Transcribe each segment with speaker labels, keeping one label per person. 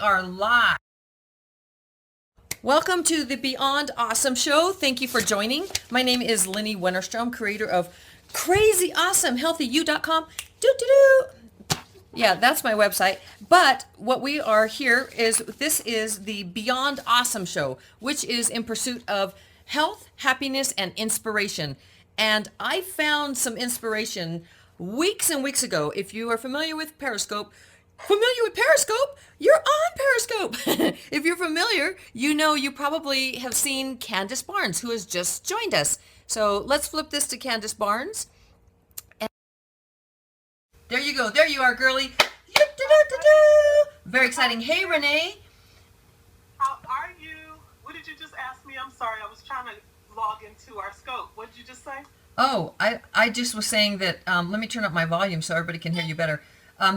Speaker 1: are live. Welcome to the Beyond Awesome Show. Thank you for joining. My name is Lynnie Wennerstrom, creator of CrazyAwesomeHealthyYou.com. Yeah, that's my website. But what we are here is, this is the Beyond Awesome Show, which is in pursuit of health, happiness, and inspiration. And I found some inspiration weeks and weeks ago. If you are familiar with Periscope, you're on Periscope. If you're familiar, you know you probably have seen Candas Barnes, who has just joined us. So let's flip this to Candas Barnes. And there you go. There you are, girly. Very exciting. Hey, Renee.
Speaker 2: How are you? What did you just ask me? I'm sorry. I was trying to log into our scope. What did you just say?
Speaker 1: Oh, I just was saying that, let me turn up my volume so everybody can hear you better.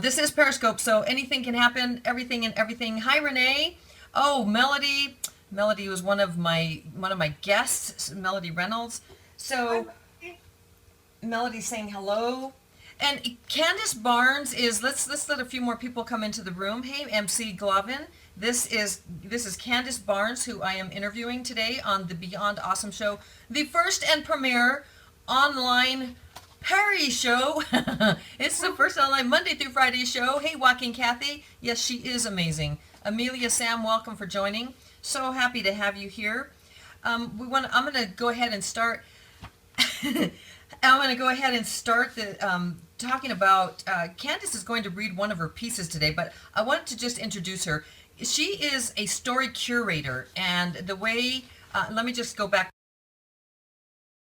Speaker 1: This is Periscope, so anything can happen, everything and everything. Hi, Renee. Oh, Melody. Melody was one of my guests, Melody Reynolds. So Melody's saying hello. And Candas Barnes is, let's let a few more people come into the room. Hey, MC Glavin. This is Candas Barnes, who I am interviewing today on the Beyond Awesome Show, the first and premier online Perry show. It's the first online Monday through Friday show. Hey, Walking Kathy. Yes, she is amazing. Amelia Sam, welcome for joining. So happy to have you here. I'm going to go ahead and start. Talking about, Candas is going to read one of her pieces today, but I wanted to just introduce her. She is a story curator, and the way, let me just go back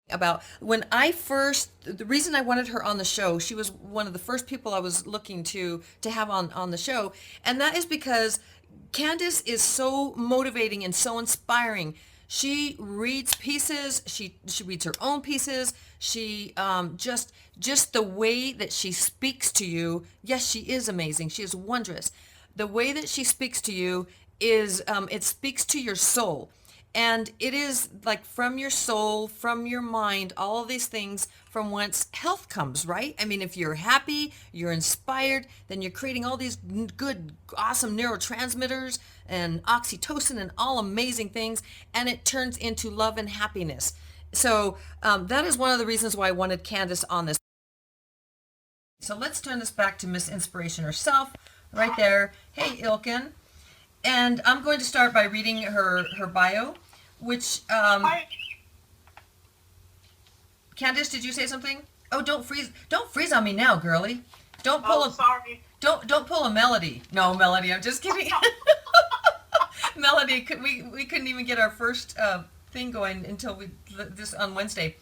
Speaker 1: about when the reason I wanted her on the show, she was one of the first people I was looking to have on the show, and that is because Candas is so motivating and so inspiring. She reads pieces, she reads her own pieces, she just the way that she speaks to you, yes, she is amazing, she is wondrous. The way that she speaks to you is, it speaks to your soul. And it is like from your soul, from your mind, all of these things from whence health comes, right? I mean, if you're happy, you're inspired, then you're creating all these good, awesome neurotransmitters and oxytocin and all amazing things, and it turns into love and happiness. So that is one of the reasons why I wanted Candas on this. So let's turn this back to Miss Inspiration herself, right there. Hey, Ilkin. And I'm going to start by reading her bio, which, Candas, did you say something? Oh, don't freeze on me now, girly. Don't pull
Speaker 2: sorry.
Speaker 1: Don't pull a Melody. No, Melody, I'm just kidding. Melody, we couldn't even get our first thing going until this on Wednesday.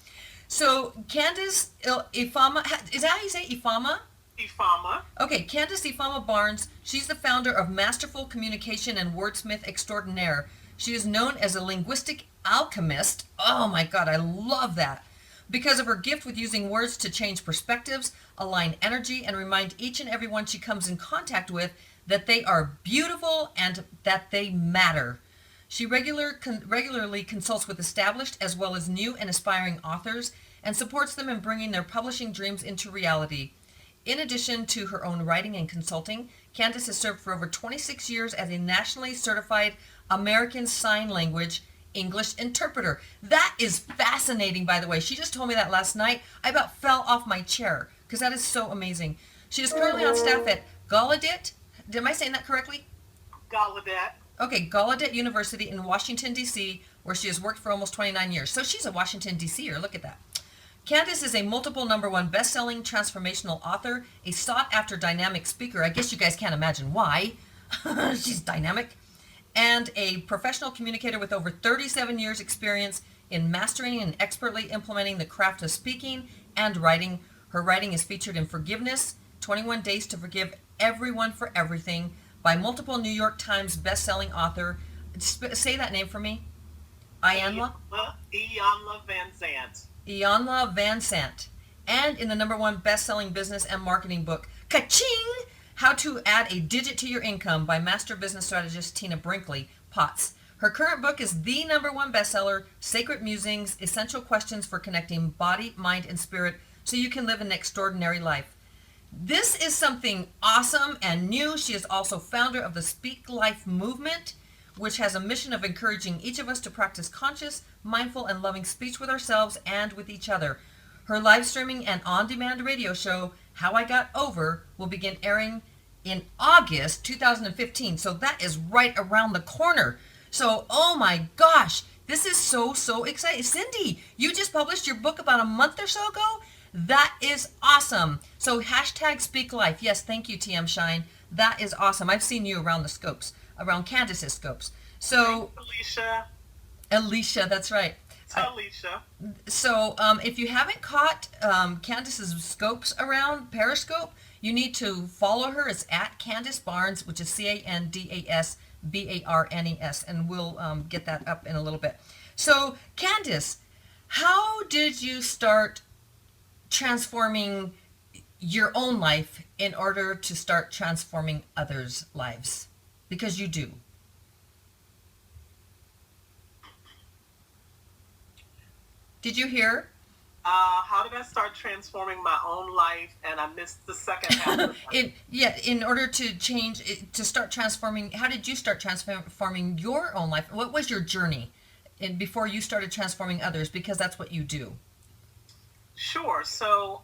Speaker 1: So Candas Ifama, is that how you say Ifama?
Speaker 2: Ifama.
Speaker 1: Okay, Candas Ifama Barnes, she's the founder of Masterful Communication and Wordsmith Extraordinaire. She is known as a linguistic alchemist. Oh my God, I love that. Because of her gift with using words to change perspectives, align energy, and remind each and everyone she comes in contact with that they are beautiful and that they matter. She regularly consults with established as well as new and aspiring authors and supports them in bringing their publishing dreams into reality. In addition to her own writing and consulting, Candas has served for over 26 years as a nationally certified American Sign Language English interpreter. That is fascinating, by the way. She just told me that last night. I about fell off my chair because that is so amazing. She is currently on staff at Gallaudet. Am I saying that correctly?
Speaker 2: Gallaudet.
Speaker 1: Okay, Gallaudet University in Washington, D.C., where she has worked for almost 29 years. So she's a Washington, D.C.er. Look at that. Candas is a multiple #1 best-selling transformational author, a sought-after dynamic speaker. I guess you guys can't imagine why. She's dynamic. And a professional communicator with over 37 years experience in mastering and expertly implementing the craft of speaking and writing. Her writing is featured in Forgiveness, 21 Days to Forgive Everyone for Everything, by multiple New York Times best-selling author. Say that name for me. Iyanla
Speaker 2: Van Zandt.
Speaker 1: Iyanla Van Sant, and in the #1 best-selling business and marketing book, Ka-ching! How to Add a Digit to Your Income by master business strategist Tina Brinkley Potts. Her current book is the #1 bestseller, Sacred Musings, Essential Questions for Connecting Body, Mind, and Spirit so you can live an extraordinary life. This is something awesome and new. She is also founder of the Speak Life movement, which has a mission of encouraging each of us to practice conscious, mindful, and loving speech with ourselves and with each other. Her live streaming and on-demand radio show, How I Got Over, will begin airing in August 2015. So that is right around the corner. So, oh my gosh, this is so exciting. Cindy, you just published your book about a month or so ago? That is awesome. So hashtag Speak Life. Yes, thank you, TM Shine. That is awesome. I've seen you around the scopes, around Candace's scopes. So
Speaker 2: Alicia.
Speaker 1: Alicia, that's right.
Speaker 2: Alicia.
Speaker 1: So if you haven't caught Candace's scopes around Periscope, you need to follow her. It's at Candas Barnes, which is CandasBarnes, and we'll get that up in a little bit. So Candace, how did you start transforming your own life in order to start transforming others' lives? Because you do. Did you hear?
Speaker 2: How did I start transforming my own life? And I missed the second half.
Speaker 1: In order to change, to start transforming, how did you start transforming your own life? What was your journey before you started transforming others? Because that's what you do.
Speaker 2: Sure. So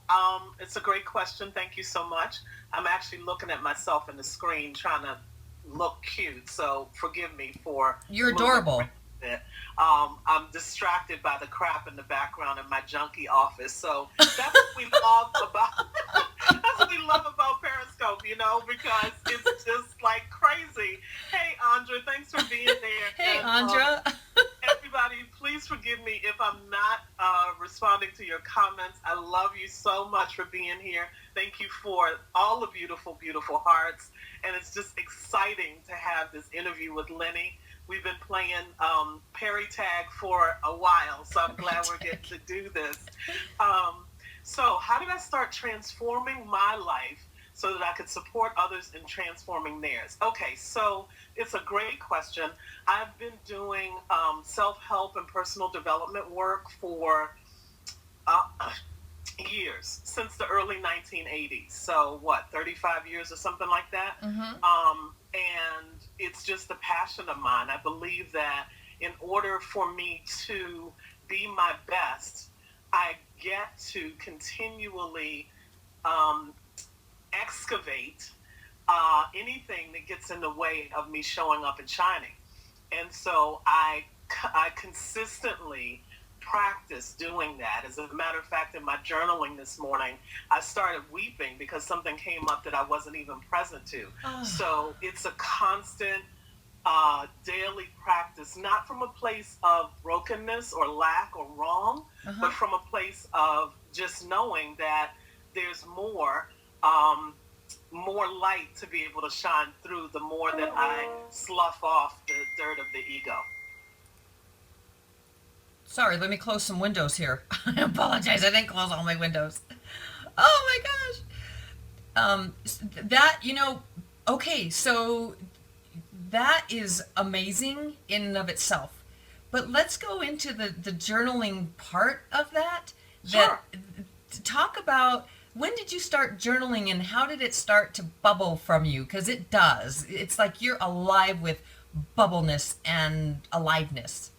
Speaker 2: it's a great question. Thank you so much. I'm actually looking at myself in the screen trying to look cute. So forgive me for...
Speaker 1: You're adorable.
Speaker 2: I'm distracted by the crap in the background in my junky office. So that's what we love about that's what we love about Periscope, because it's just like crazy. Hey, Andra, thanks for being there.
Speaker 1: Hey, Andra.
Speaker 2: Everybody, please forgive me if I'm not responding to your comments. I love you so much for being here. Thank you for all the beautiful, beautiful hearts. And it's just exciting to have this interview with Lynnie. We've been playing Perry Tag for a while, so I'm glad we're getting to do this. So how did I start transforming my life so that I could support others in transforming theirs? Okay, so it's a great question. I've been doing self-help and personal development work for years, since the early 1980s. So 35 years or something like that? Mm-hmm. And it's just a passion of mine. I believe that in order for me to be my best, I get to continually excavate anything that gets in the way of me showing up and shining. And so I consistently practice doing that. As a matter of fact, in my journaling this morning, I started weeping because something came up that I wasn't even present to. Oh. So it's a constant daily practice, not from a place of brokenness or lack or wrong, but from a place of just knowing that there's more light to be able to shine through the more that I slough off the dirt of the ego.
Speaker 1: Sorry, let me close some windows here. I apologize. I didn't close all my windows. Oh my gosh. Okay, so that is amazing in and of itself. But let's go into the journaling part of that.
Speaker 2: Sure.
Speaker 1: Talk about, when did you start journaling and how did it start to bubble from you? Because it does. It's like you're alive with bubbleness and aliveness.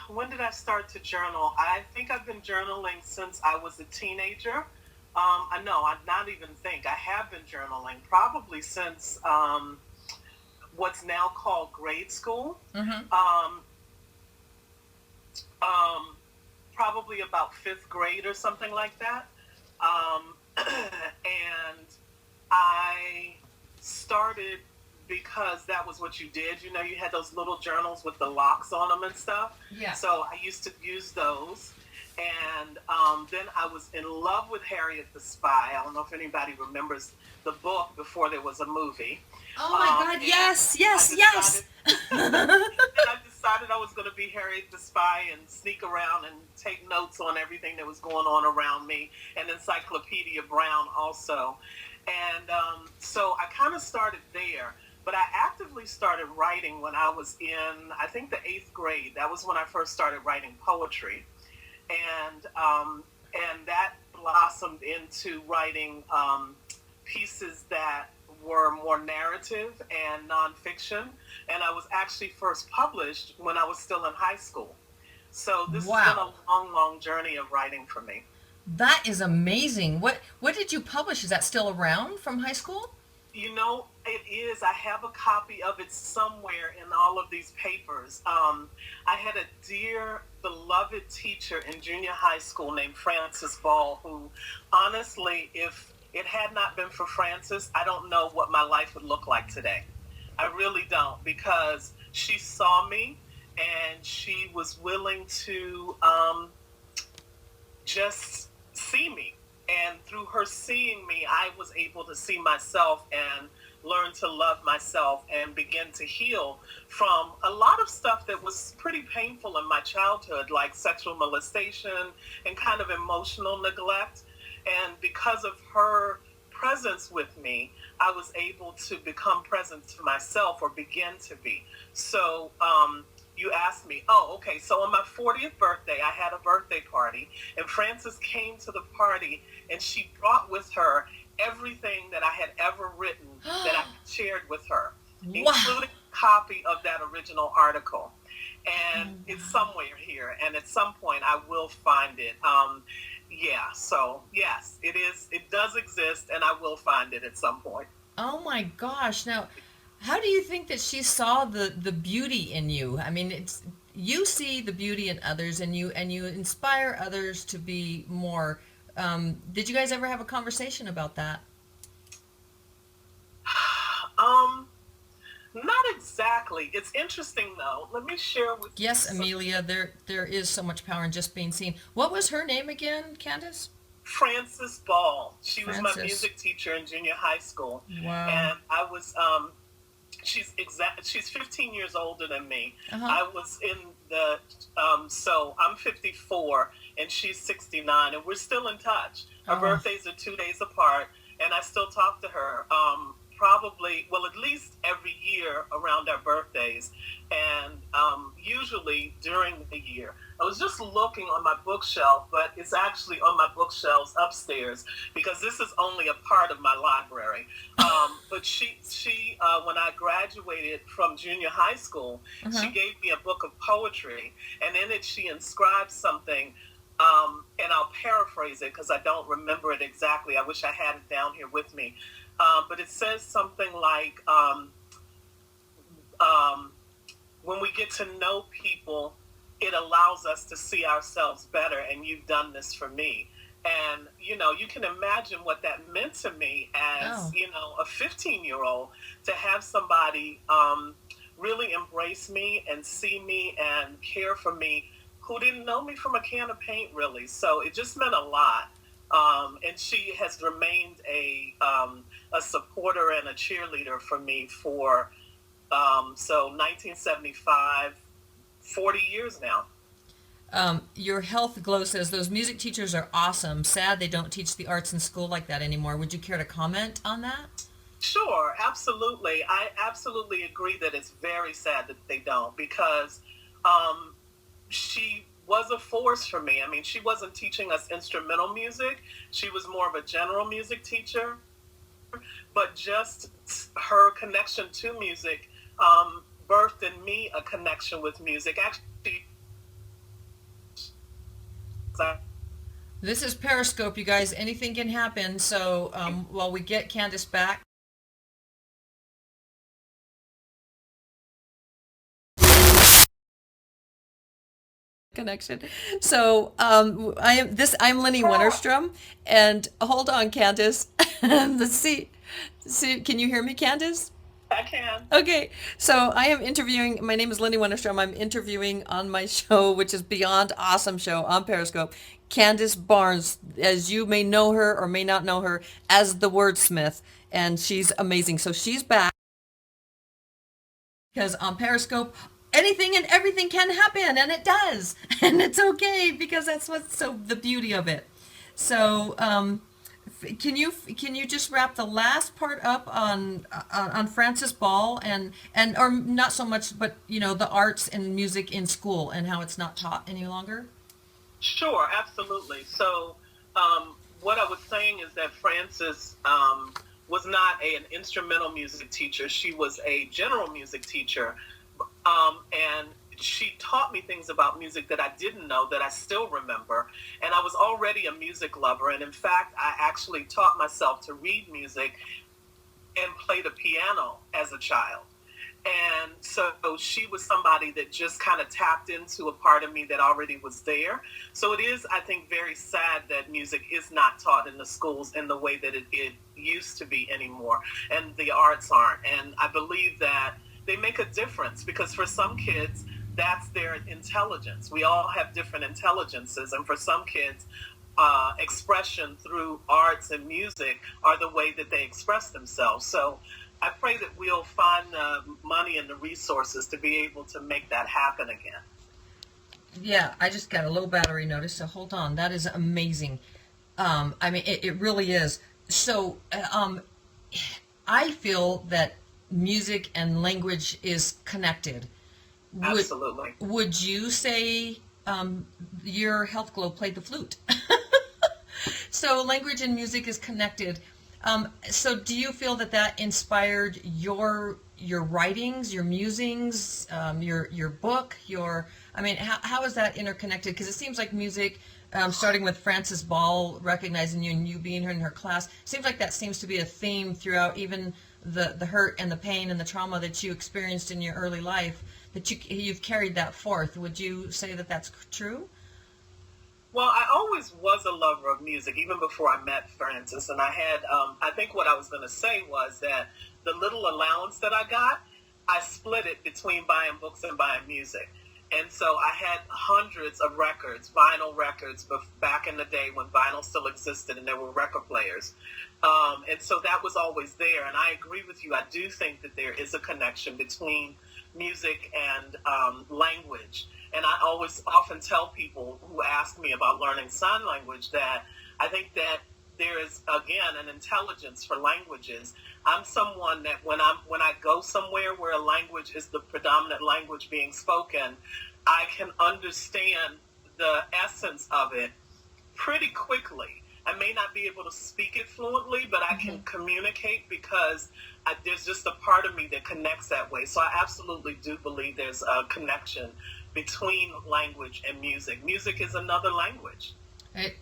Speaker 2: When did I start to journal? I think I've been journaling since I was a teenager. I have been journaling probably since what's now called grade school. Mm-hmm. Probably about 5th grade or something like that. And I started because that was what you did. You had those little journals with the locks on them and stuff. Yeah. So I used to use those. And then I was in love with Harriet the Spy. I don't know if anybody remembers the book before there was a movie.
Speaker 1: Oh my God, yes.
Speaker 2: And I decided I was going to be Harriet the Spy and sneak around and take notes on everything that was going on around me, and Encyclopedia Brown also. And so I kind of started there. But I actively started writing when I was in, I think, the 8th grade. That was when I first started writing poetry. And that blossomed into writing pieces that were more narrative and nonfiction. And I was actually first published when I was still in high school. So this has been a
Speaker 1: Wow.
Speaker 2: long, long journey of writing for me.
Speaker 1: That is amazing. What did you publish? Is that still around from high school?
Speaker 2: You know, it is. I have a copy of it somewhere in all of these papers. I had a dear, beloved teacher in junior high school named Frances Ball, who honestly, if it had not been for Frances, I don't know what my life would look like today. I really don't, because she saw me and she was willing to just see me. And through her seeing me, I was able to see myself and learn to love myself and begin to heal from a lot of stuff that was pretty painful in my childhood, like sexual molestation and kind of emotional neglect. And because of her presence with me, I was able to become present to myself, or begin to be. So you asked me, oh, okay, so on my 40th birthday, I had a birthday party, and Frances came to the party, and she brought with her everything that I had ever written that I shared with her,
Speaker 1: Wow.
Speaker 2: including a copy of that original article. And it's somewhere here, and at some point I will find it. Yeah, so yes, it is. It does exist, and I will find it at some point.
Speaker 1: Oh my gosh. Now, how do you think that she saw the beauty in you? I mean, it's you see the beauty in others, and you inspire others to be more. Did you guys ever have a conversation about that?
Speaker 2: Um, Not exactly. It's interesting though. Let me share with you
Speaker 1: Yes, Amelia, there is so much power in just being seen. What was her name again, Candace?
Speaker 2: Frances Ball. She was my
Speaker 1: Frances.
Speaker 2: music teacher in junior high school,
Speaker 1: Wow.
Speaker 2: and I was. She's 15 years older than me.
Speaker 1: Uh-huh.
Speaker 2: I was in the. So I'm 54 and she's 69, and we're still in touch. Our
Speaker 1: Oh.
Speaker 2: birthdays are 2 days apart, and I still talk to her. Probably, well, at least every year around our birthdays, and usually during the year. I was just looking on my bookshelf, but it's actually on my bookshelves upstairs, because this is only a part of my library. But when I graduated from junior high school, she
Speaker 1: Uh-huh.
Speaker 2: gave me a book of poetry, and in it she inscribed something. And I'll paraphrase it because I don't remember it exactly. I wish I had it down here with me. But it says something like, um, when we get to know people, it allows us to see ourselves better, and you've done this for me. And, you can imagine what that meant to me as,
Speaker 1: Oh.
Speaker 2: a 15-year-old, to have somebody really embrace me and see me and care for me, who didn't know me from a can of paint, really. So it just meant a lot. And she has remained a supporter and a cheerleader for me for, 1975, 40 years now.
Speaker 1: Your health glow says those music teachers are awesome. Sad they don't teach the arts in school like that anymore. Would you care to comment on that?
Speaker 2: Sure, absolutely. I absolutely agree that it's very sad that they don't, because she was a force for me. I mean, she wasn't teaching us instrumental music. She was more of a general music teacher, but just her connection to music birthed in me a connection with music. Actually,
Speaker 1: This is Periscope, you guys. Anything can happen. So while we get Candace back. Connection. So I'm Lynnie Wennerstrom, and hold on, Candace. Let's see. Can you hear me, Candace?
Speaker 2: I can.
Speaker 1: Okay, so I am interviewing. My name is Lynnie Wennerstrom. I'm interviewing on my show, which is Beyond Awesome Show on Periscope, Candas Barnes, as you may know her or may not know her as the Wordsmith, and she's amazing. So she's back because on Periscope, anything and everything can happen, and it does, and it's okay because that's what's so the beauty of it. So. Can you just wrap the last part up on Frances Ball and or not so much, but the arts and music in school and how it's not taught any longer?
Speaker 2: Sure, absolutely. So, what I was saying is that Frances was not an instrumental music teacher. She was a general music teacher, and she taught me things about music that I didn't know that I still remember. And I was already a music lover. And in fact, I actually taught myself to read music and play the piano as a child. And so she was somebody that just kind of tapped into a part of me that already was there. So it is, I think, very sad that music is not taught in the schools in the way that it used to be anymore. And the arts aren't. And I believe that they make a difference, because for some kids, that's their intelligence. We all have different intelligences. And for some kids, expression through arts and music are the way that they express themselves. So I pray that we'll find the money and the resources to be able to make that happen again.
Speaker 1: Yeah, I just got a low battery notice, so hold on. That is amazing. I mean, it really is. So I feel that music and language is connected.
Speaker 2: Absolutely.
Speaker 1: Would you say your health globe played the flute? So language and music is connected. So do you feel that inspired your writings, your musings, your book, how is that interconnected? Because it seems like music, starting with Frances Ball, recognizing you and you being in her class, seems like that seems to be a theme throughout even the hurt and the pain and the trauma that you experienced in your early life, that you've carried that forth. Would you say that that's true?
Speaker 2: Well, I always was a lover of music, even before I met Frances. And I had, I think what I was going to say was that the little allowance that I got, I split it between buying books and buying music. And so I had hundreds of records, vinyl records, back in the day when vinyl still existed and there were record players. And so that was always there. And I agree with you. I do think that there is a connection between music and language. And I often tell people who ask me about learning sign language that I think that there is, again, an intelligence for languages. I'm someone that when I go somewhere where a language is the predominant language being spoken, I can understand the essence of it pretty quickly. I may not be able to speak it fluently, but I can communicate because there's just a part of me that connects that way. So I absolutely do believe there's a connection between language and music. Music is another language.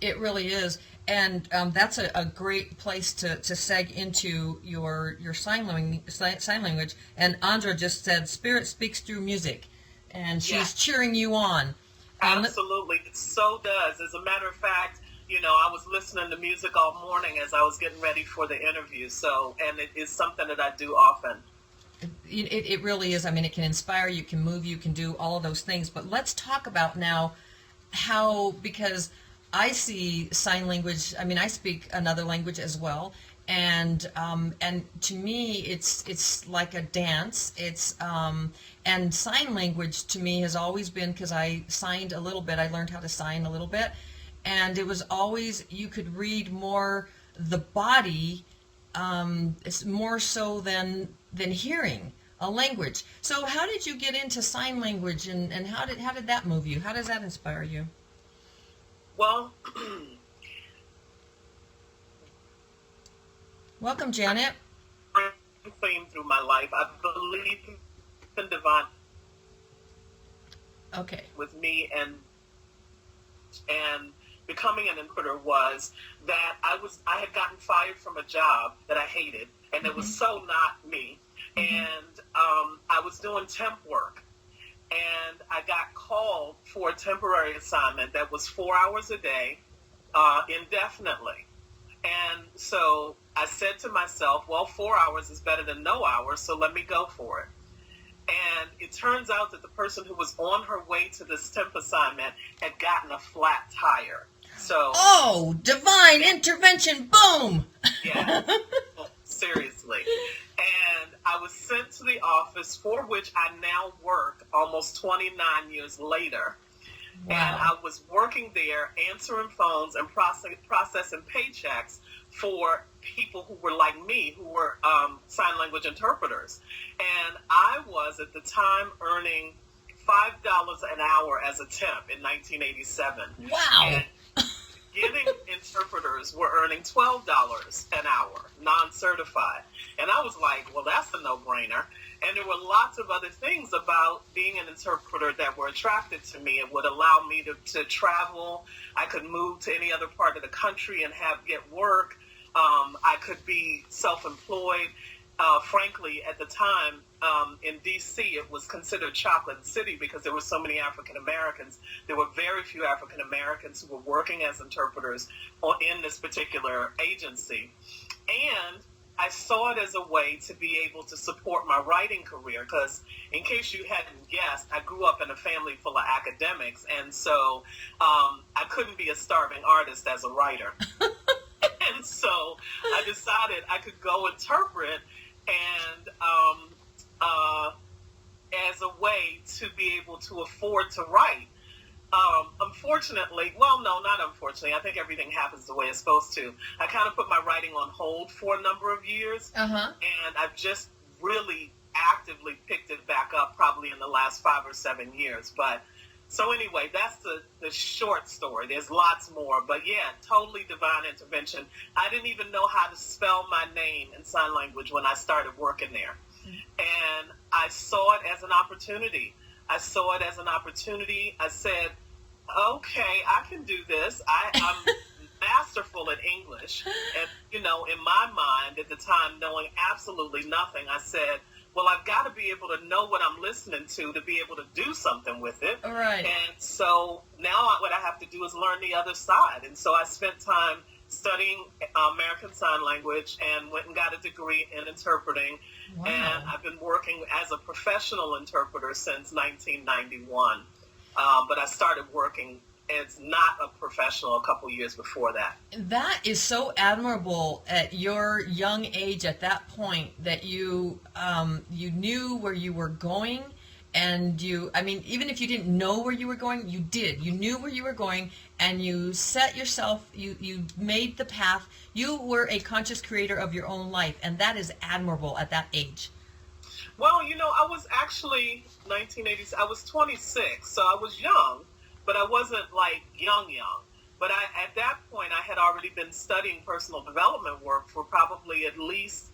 Speaker 1: It really is. And that's a great place to seg into your sign language. And Andra just said, "Spirit speaks through music," and she's cheering you on.
Speaker 2: Absolutely, it so does. As a matter of fact, I was listening to music all morning as I was getting ready for the interview. So, and it is something that I do often.
Speaker 1: It really is. I mean, it can inspire you, can move you, can do all of those things. But let's talk about now how, because I see sign language. I mean, I speak another language as well, and to me, it's like a dance. And sign language to me has always been, because I signed a little bit. I learned how to sign a little bit, and it was always, you could read more the body, it's more so than hearing a language. So how did you get into sign language, and how did that move you? How does that inspire you?
Speaker 2: Well,
Speaker 1: welcome, Janet.
Speaker 2: Theme through my life, I believe in divine.
Speaker 1: Okay.
Speaker 2: With me and becoming an interpreter was that I had gotten fired from a job that I hated, and it was so not me. And I was doing temp work, and I got called for a temporary assignment that was 4 hours a day, indefinitely. And so I said to myself, well, 4 hours is better than no hours, so let me go for it. And it turns out that the person who was on her way to this temp assignment had gotten a flat tire. So,
Speaker 1: oh, divine intervention, boom!
Speaker 2: Yeah, seriously. And I was sent to the office, for which I now work almost 29 years later. Wow. And I was working there, answering phones and processing paychecks for people who were like me, who were sign language interpreters. And I was, at the time, earning $5 an hour as a temp in 1987.
Speaker 1: Wow.
Speaker 2: And beginning interpreters were earning $12 an hour, non-certified. And I was like, well, that's a no-brainer. And there were lots of other things about being an interpreter that were attracted to me. It would allow me to travel. I could move to any other part of the country and get work. I could be self-employed. Frankly, at the time, in D.C., it was considered Chocolate City because there were so many African Americans. There were very few African Americans who were working as interpreters in this particular agency. And I saw it as a way to be able to support my writing career because, in case you hadn't guessed, I grew up in a family full of academics, and so I couldn't be a starving artist as a writer. And so I decided I could go interpret and as a way to be able to afford to write. Unfortunately, well, no, not unfortunately. I think everything happens the way it's supposed to. I kind of put my writing on hold for a number of years, and I've just really actively picked it back up probably in the last 5 or 7 years. But so anyway, that's the short story. There's lots more, but yeah, totally divine intervention. I didn't even know how to spell my name in sign language when I started working there. And I saw it as an opportunity. I said, okay, I can do this. I'm masterful at English. And, in my mind at the time, knowing absolutely nothing, I said, well, I've got to be able to know what I'm listening to be able to do something with it.
Speaker 1: All right.
Speaker 2: And so now what I have to do is learn the other side. And so I spent time studying American Sign Language and went and got a degree in interpreting.
Speaker 1: Wow.
Speaker 2: And I've been working as a professional interpreter since 1991. But I started working as not a professional a couple years before that.
Speaker 1: That is so admirable at your young age at that point that you knew where you were going, and even if you didn't know where you were going, you did. You knew where you were going, and you set yourself, you made the path. You were a conscious creator of your own life, and that is admirable at that age.
Speaker 2: Well, I was actually 1980s. I was 26, so I was young. But I wasn't like young. But at that point, I had already been studying personal development work for probably at least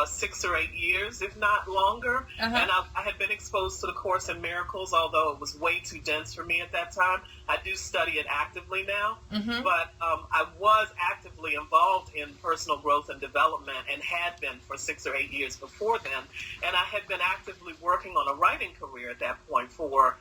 Speaker 2: 6 or 8 years, if not longer. And I had been exposed to the Course in Miracles, although it was way too dense for me at that time. I do study it actively now. But I was actively involved in personal growth and development and had been for 6 or 8 years before then. And I had been actively working on a writing career at that point for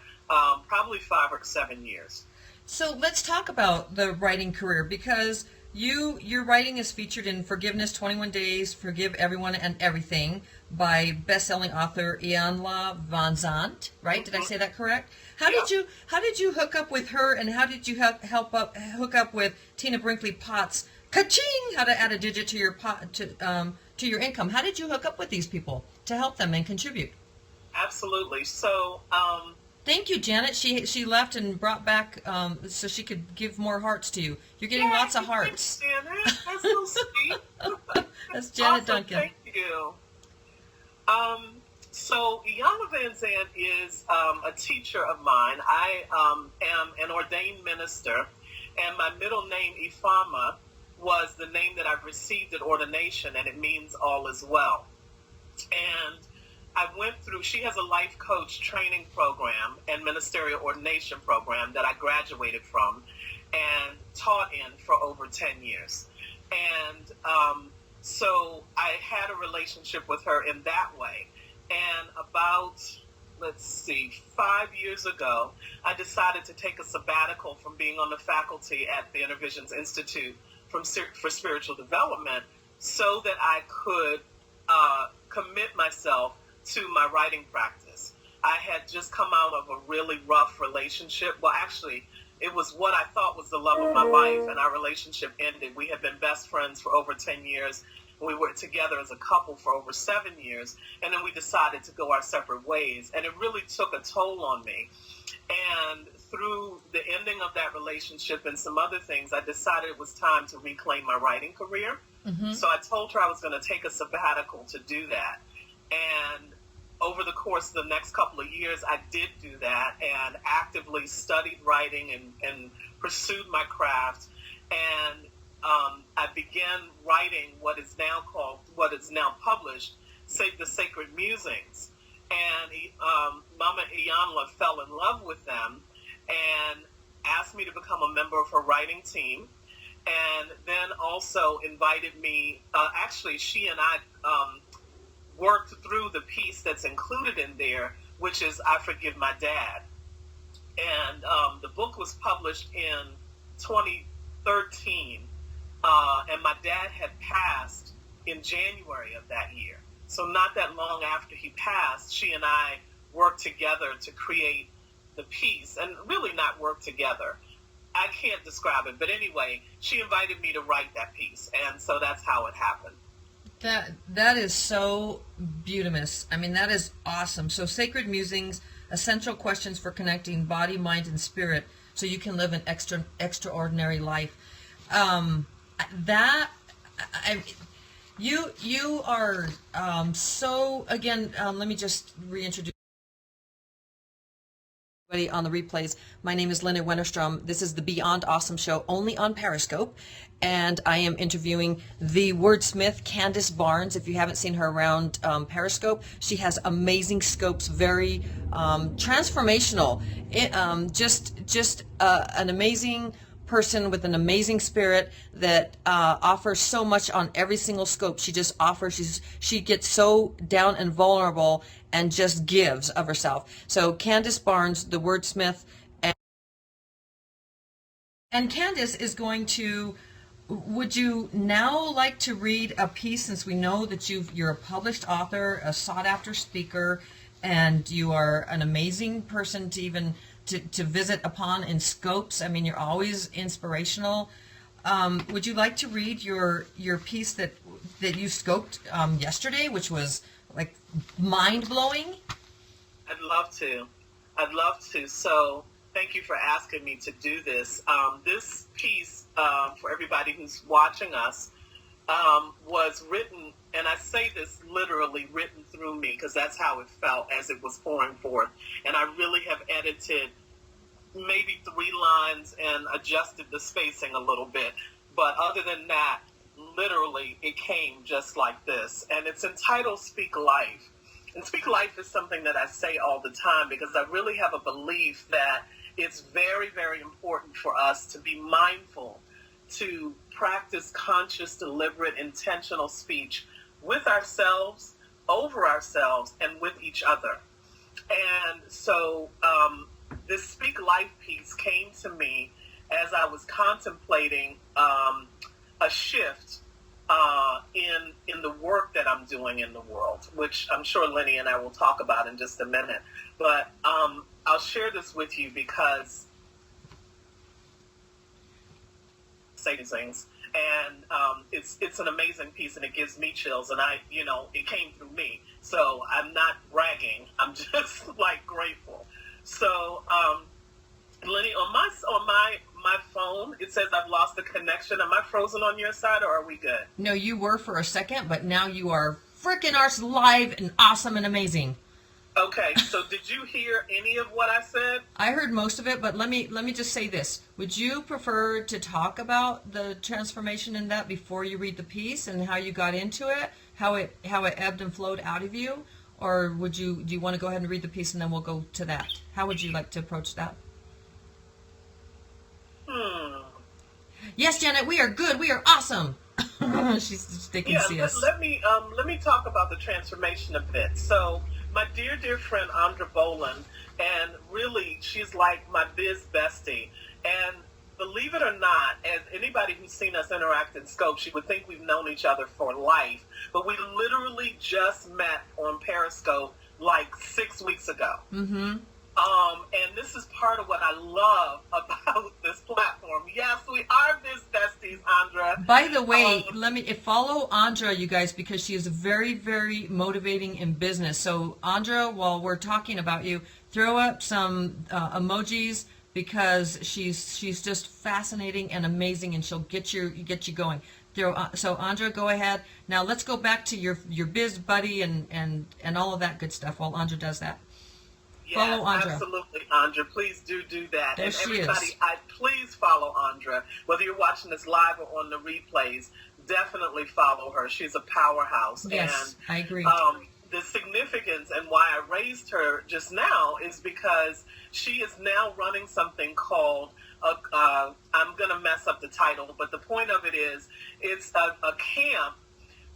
Speaker 2: probably 5 or 7 years.
Speaker 1: So let's talk about the writing career, because your writing is featured in Forgiveness, 21 Days, Forgive Everyone and Everything by best-selling author Ianla Van Zandt, right? Did I say that correct? How did you hook up with her, and how did you hook up with Tina Brinkley Potts? Ka-ching! How to add a digit to your to your income. How did you hook up with these people to help them and contribute?
Speaker 2: Absolutely. So
Speaker 1: thank you, Janet. She left and brought back so she could give more hearts to you. You're getting lots of hearts.
Speaker 2: Janet. That's so sweet.
Speaker 1: That's Janet
Speaker 2: awesome.
Speaker 1: Duncan.
Speaker 2: Thank you. So Iyanla Van Zandt is a teacher of mine. I am an ordained minister, and my middle name, Ifama, was the name that I received at ordination, and it means all is well. And I went through, she has a life coach training program and ministerial ordination program that I graduated from and taught in for over 10 years. And so I had a relationship with her in that way. And about, 5 years ago, I decided to take a sabbatical from being on the faculty at the Intervisions Institute for Spiritual Development so that I could commit myself to my writing practice. I had just come out of a really rough relationship. Well, actually, it was what I thought was the love of my life, and our relationship ended. We had been best friends for over 10 years. We were together as a couple for over 7 years, and then we decided to go our separate ways, and it really took a toll on me. And through the ending of that relationship and some other things, I decided it was time to reclaim my writing career. So I told her I was going to take a sabbatical to do that. And over the course of the next couple of years, I did do that and actively studied writing and pursued my craft. and I began writing what is now published, the Sacred Musings. And Mama Iyanla fell in love with them and asked me to become a member of her writing team, and then also invited me. Actually, she and I worked through the piece that's included in there, which is I Forgive My Dad. And the book was published in 2013, and my dad had passed in January of that year. So not that long after he passed, she and I worked together to create the piece, and really not work together. I can't describe it, but anyway, she invited me to write that piece, and so that's how it happened.
Speaker 1: That is so beautimous. I mean, that is awesome. So Sacred Musings, essential questions for connecting body, mind, and spirit so you can live an extraordinary life. You are so, again, let me just reintroduce everybody on the replays. My name is Lynnie Wennerstrom. This is the Beyond Awesome show, only on Periscope, and I am interviewing the wordsmith, Candas Barnes. If you haven't seen her around Periscope, she has amazing scopes, very transformational. Just an amazing person with an amazing spirit that offers so much on every single scope. She just offers, she gets so down and vulnerable and just gives of herself. So Candas Barnes, the wordsmith, and Candas is going to, would you now like to read a piece, since we know that you're a published author, a sought after speaker, and you are an amazing person to even to visit upon in scopes. I mean, you're always inspirational. Would you like to read your piece that you scoped yesterday, which was like mind-blowing?
Speaker 2: I'd love to. So thank you for asking me to do this. This piece, for everybody who's watching us, was written, and I say this literally, written through me, because that's how it felt as it was pouring forth. And I really have edited maybe 3 lines and adjusted the spacing a little bit. But other than that, literally, it came just like this. And it's entitled Speak Life. And Speak Life is something that I say all the time, because I really have a belief that it's very, very important for us to be mindful, to practice conscious, deliberate, intentional speech with ourselves, over ourselves, and with each other. And so this Speak Life piece came to me as I was contemplating a shift in the work that I'm doing in the world, which I'm sure Lynnie and I will talk about in just a minute. But I'll share this with you because say these things, and it's an amazing piece, and it gives me chills, and it came through me, so I'm not bragging, I'm just like grateful. So Lynnie, on my phone, it says I've lost the connection. Am I frozen on your side, or are we good?
Speaker 1: No, you were for a second, but now you are freaking arse live and awesome and amazing.
Speaker 2: Okay, so did you hear any of what I said?
Speaker 1: I heard most of it, but let me just say this. Would you prefer to talk about the transformation in that before you read the piece and how you got into it, how it ebbed and flowed out of you, or do you want to go ahead and read the piece and then we'll go to that? How would you like to approach that? Yes, Janet, we are good. We are awesome. She's taking CS.
Speaker 2: Let me talk about the transformation a bit. So my dear friend Andra Boland, and really she's like my biz bestie, and believe it or not, as anybody who's seen us interact in Scope, she would think we've known each other for life, but we literally just met on Periscope like 6 weeks ago. Mm-hmm. And this is part of what I love about this platform. Yes, we are biz besties, Andra.
Speaker 1: By the way, follow Andra, you guys, because she is very, very motivating in business. So, Andra, while we're talking about you, throw up some emojis, because she's just fascinating and amazing, and she'll get you going. So, Andra, go ahead. Now, let's go back to your biz buddy and all of that good stuff while Andra does that. Follow
Speaker 2: Yes,
Speaker 1: Andra.
Speaker 2: absolutely, Andra. Please do that.
Speaker 1: There
Speaker 2: And
Speaker 1: she
Speaker 2: everybody,
Speaker 1: is.
Speaker 2: please follow Andra. Whether you're watching this live or on the replays, definitely follow her. She's a powerhouse.
Speaker 1: Yes, I agree.
Speaker 2: The significance and why I raised her just now is because she is now running something called, I'm going to mess up the title, but the point of it is it's a camp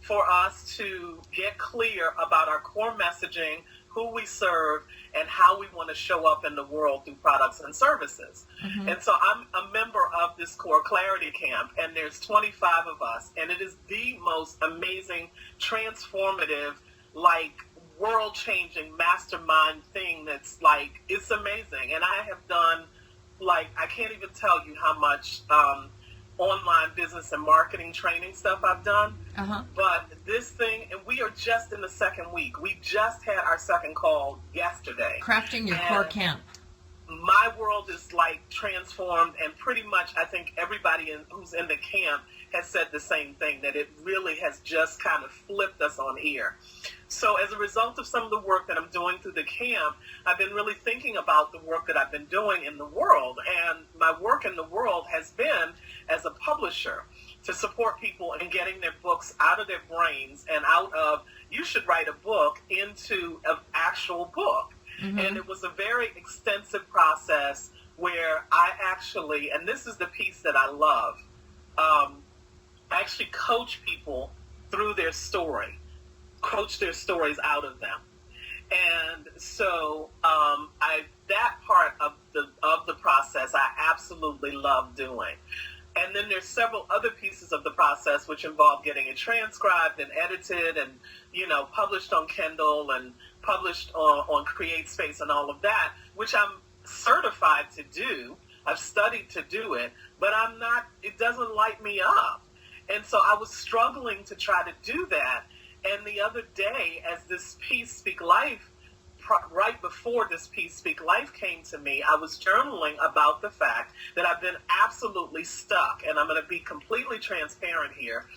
Speaker 2: for us to get clear about our core messaging, who we serve, and how we want to show up in the world through products and services.
Speaker 1: Mm-hmm.
Speaker 2: And so I'm a member of this Core Clarity Camp, and there's 25 of us, and it is the most amazing, transformative, like world-changing mastermind thing that's like, it's amazing. And I have done, like, I can't even tell you how much online business and marketing training stuff I've done. But this thing, and we are just in the second week. We just had our second call yesterday.
Speaker 1: Crafting your core camp.
Speaker 2: My world is like transformed, and pretty much I think everybody who's in the camp has said the same thing, that it really has just kind of flipped us on ear. So as a result of some of the work that I'm doing through the camp, I've been really thinking about the work that I've been doing in the world. And my work in the world has been as a publisher to support people in getting their books out of their brains and out of, you should write a book, into an actual book. Mm-hmm. And it was a very extensive process where I actually, and this is the piece that I love, I actually coach people through their story, coach their stories out of them. And so that part of the process I absolutely love doing. And then there's several other pieces of the process which involve getting it transcribed and edited and, published on Kindle and published on CreateSpace and all of that, which I'm certified to do. I've studied to do it, but it doesn't light me up. And so I was struggling to try to do that. And the other day, as this piece, Speak Life, right before this piece, Speak Life, came to me, I was journaling about the fact that I've been absolutely stuck, and I'm going to be completely transparent here,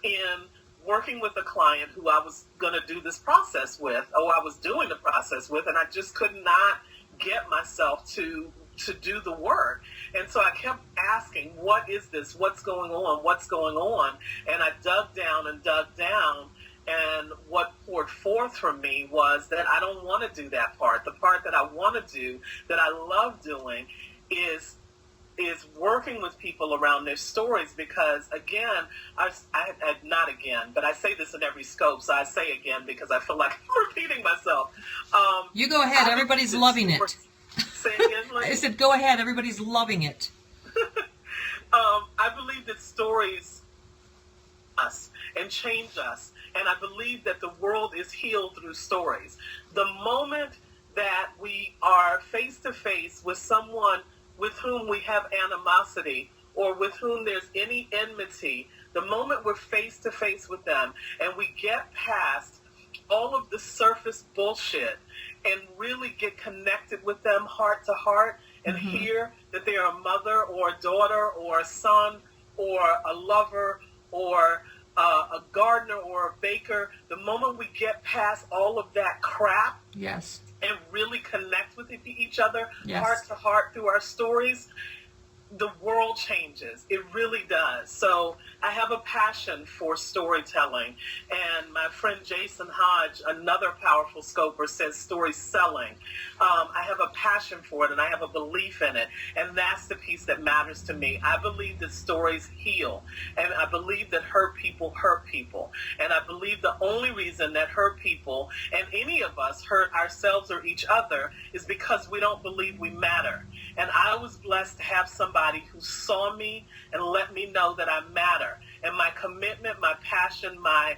Speaker 2: in working with a client who I was going to do this process with, or I was doing the process with, and I just could not get myself to do the work. And so I kept asking, what is this? What's going on? What's going on? And I dug down, and what poured forth from me was that I don't want to do that part. The part that I want to do, that I love doing, is working with people around their stories, because again, not again, but I say this in every scope, so I say again because I feel like I'm repeating myself.
Speaker 1: You go ahead, everybody's loving it.
Speaker 2: Say again, like?
Speaker 1: I said, go ahead, everybody's loving it.
Speaker 2: I believe that stories us and change us, and I believe that the world is healed through stories. The moment that we are face to face with someone with whom we have animosity or with whom there's any enmity, the moment we're face to face with them and we get past all of the surface bullshit and really get connected with them heart to heart and mm-hmm. hear that they're a mother or a daughter or a son or a lover or a gardener or a baker, the moment we get past all of that crap,
Speaker 1: yes,
Speaker 2: and really connect with each other,
Speaker 1: yes,
Speaker 2: heart to heart through our stories, the world changes. It really does. So I have a passion for storytelling. And my friend Jason Hodge, another powerful scoper, says story selling. I have a passion for it and I have a belief in it. And that's the piece that matters to me. I believe that stories heal. And I believe that hurt people hurt people. And I believe the only reason that hurt people and any of us hurt ourselves or each other is because we don't believe we matter. And I was blessed to have somebody who saw me and let me know that I matter. And my commitment, my passion, my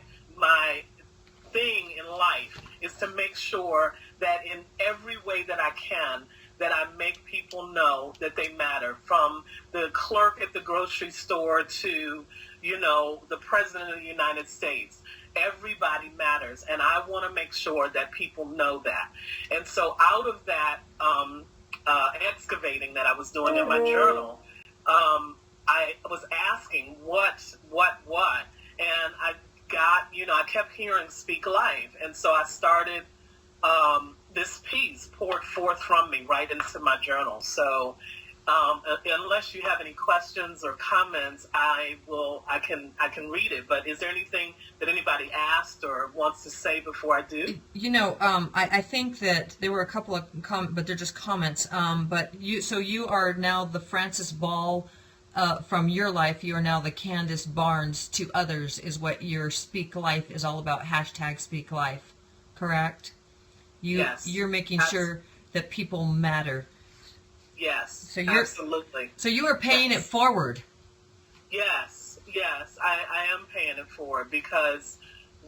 Speaker 2: thing in life is to make sure that in every way that I can, that I make people know that they matter, from the clerk at the grocery store to, the president of the United States. Everybody matters, and I want to make sure that people know that. And so out of that excavating that I was doing in my journal, I was asking what, and I got, I kept hearing Speak Life, and so I started this piece poured forth from me right into my journal. So unless you have any questions or comments, I can read it. But is there anything that anybody asked or wants to say before I do?
Speaker 1: I think that there were a couple of but they're just comments. But you are now the Frances Ball from your life. You are now the Candas Barnes to others, is what your Speak Life is all about. # Speak Life, correct?
Speaker 2: Yes.
Speaker 1: You're making sure that people matter.
Speaker 2: Yes,
Speaker 1: so you're,
Speaker 2: absolutely.
Speaker 1: So you are paying it forward.
Speaker 2: Yes, I am paying it forward because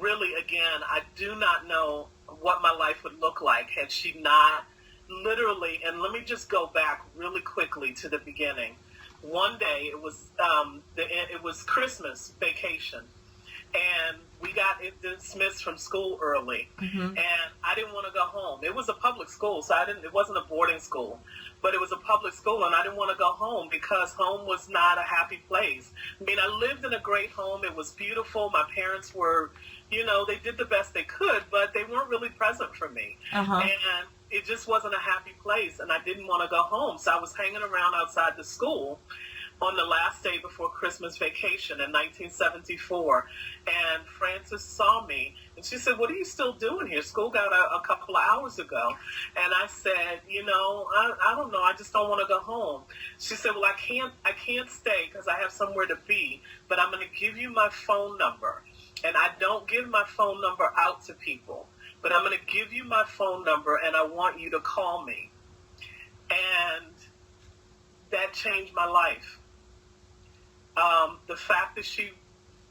Speaker 2: really, again, I do not know what my life would look like had she not literally, and let me just go back really quickly to the beginning. One day, it was Christmas vacation, and we got dismissed from school early, and I didn't want to go home. It was a public school, so it wasn't a boarding school, but it was a public school, and I didn't want to go home because home was not a happy place. I mean, I lived in a great home. It was beautiful. My parents were, they did the best they could, but they weren't really present for me. And it just wasn't a happy place, and I didn't want to go home. So I was hanging around outside the school on the last day before Christmas vacation in 1974, and Frances saw me, and she said, "What are you still doing here? School got out a couple of hours ago." And I said, I don't know, I just don't want to go home. She said, "Well, I can't stay because I have somewhere to be, but I'm going to give you my phone number. And I don't give my phone number out to people, but I'm going to give you my phone number, and I want you to call me." And that changed my life. The fact that she,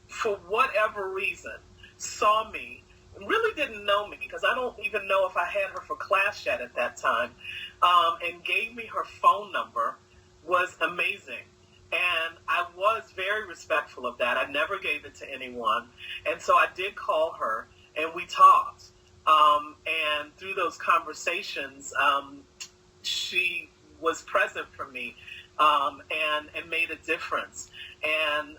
Speaker 2: for whatever reason, saw me, really didn't know me because I don't even know if I had her for class yet at that time, and gave me her phone number was amazing. And I was very respectful of that. I never gave it to anyone. And so I did call her, and we talked. And through those conversations, she was present for me, and made a difference. And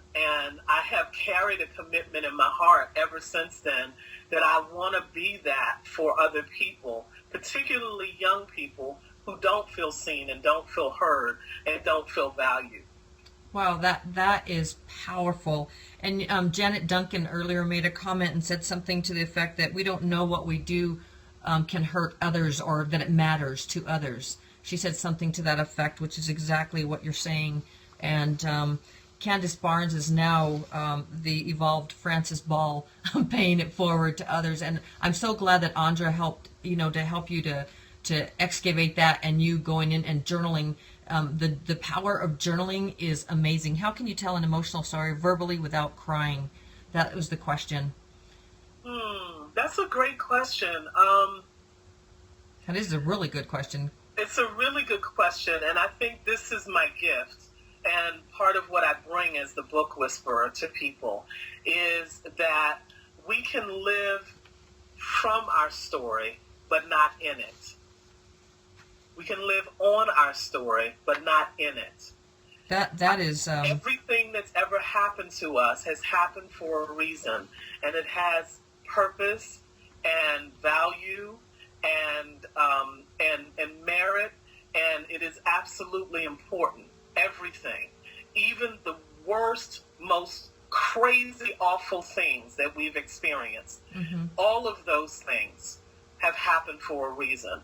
Speaker 2: I have carried a commitment in my heart ever since then that I want to be that for other people, particularly young people who don't feel seen and don't feel heard and don't feel valued.
Speaker 1: Wow, that is powerful. And Janet Duncan earlier made a comment and said something to the effect that we don't know what we do can hurt others or that it matters to others. She said something to that effect, which is exactly what you're saying. And Candas Barnes is now the evolved Frances Ball, paying it forward to others. And I'm so glad that Andra helped, to help you to excavate that, and you going in and journaling. The power of journaling is amazing. How can you tell an emotional story verbally without crying? That was the question.
Speaker 2: That's a great question.
Speaker 1: That is a really good question.
Speaker 2: It's a really good question, and I think this is my gift. And part of what I bring as the book whisperer to people is that we can live from our story, but not in it. We can live on our story, but not in it.
Speaker 1: That is...
Speaker 2: Everything that's ever happened to us has happened for a reason, and it has purpose and value and merit, and it is absolutely important. Everything, even the worst, most crazy, awful things that we've experienced, all of those things have happened for a reason.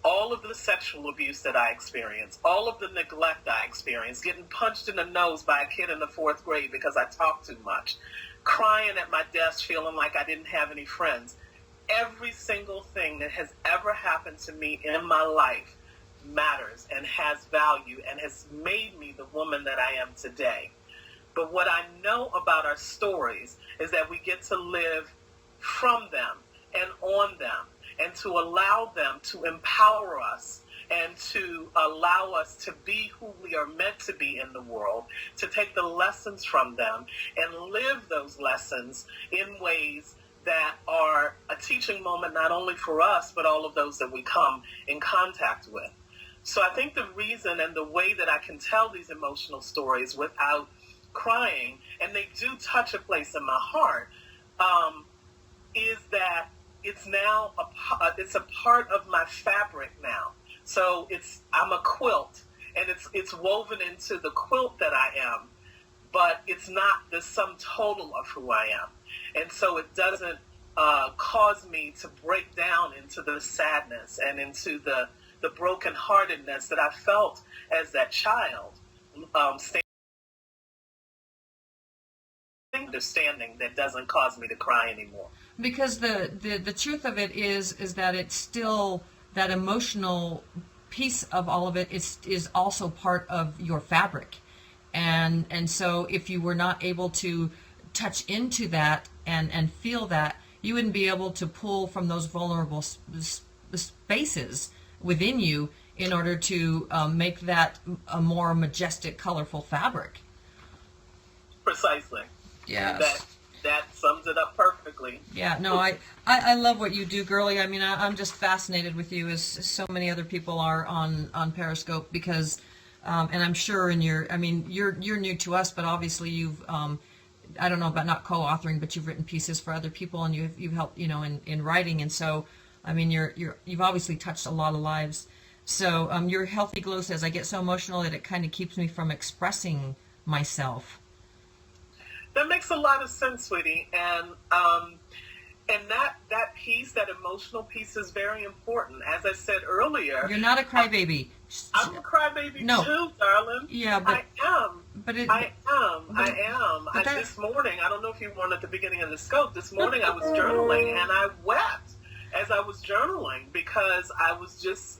Speaker 2: All of the sexual abuse that I experienced, all of the neglect I experienced, getting punched in the nose by a kid in the 4th grade because I talked too much, crying at my desk feeling like I didn't have any friends. Every single thing that has ever happened to me in my life matters and has value and has made me the woman that I am today. But what I know about our stories is that we get to live from them and on them, and to allow them to empower us and to allow us to be who we are meant to be in the world, to take the lessons from them and live those lessons in ways that are a teaching moment not only for us, but all of those that we come in contact with. So I think the reason and the way that I can tell these emotional stories without crying, and they do touch a place in my heart, is that it's now it's a part of my fabric now. So I'm a quilt, and it's woven into the quilt that I am, but it's not the sum total of who I am. And so it doesn't cause me to break down into the sadness and into the brokenheartedness that I felt as that child, understanding that doesn't cause me to cry anymore.
Speaker 1: Because the truth of it is that it's still, that emotional piece of all of it is also part of your fabric. And so if you were not able to touch into that and feel that, you wouldn't be able to pull from those vulnerable spaces within you in order to make that a more majestic, colorful fabric.
Speaker 2: Precisely.
Speaker 1: Yeah.
Speaker 2: That sums it up perfectly.
Speaker 1: Yeah, no, I love what you do, girlie. I mean, I'm just fascinated with you, as so many other people are on Periscope, because, and I'm sure you're new to us, but obviously you've, I don't know about not co-authoring, but you've written pieces for other people, and you've helped, in writing, and so, I mean, you've obviously touched a lot of lives. So your Healthy Glow says, I get so emotional that it kind of keeps me from expressing myself.
Speaker 2: That makes a lot of sense, sweetie, and that piece, that emotional piece, is very important. As I said earlier,
Speaker 1: you're not a crybaby.
Speaker 2: I'm a crybaby too, darling.
Speaker 1: Yeah, but
Speaker 2: I am. I am. This morning, I don't know if you weren't at the beginning of the scope. This morning, I was journaling, and I wept as I was journaling, because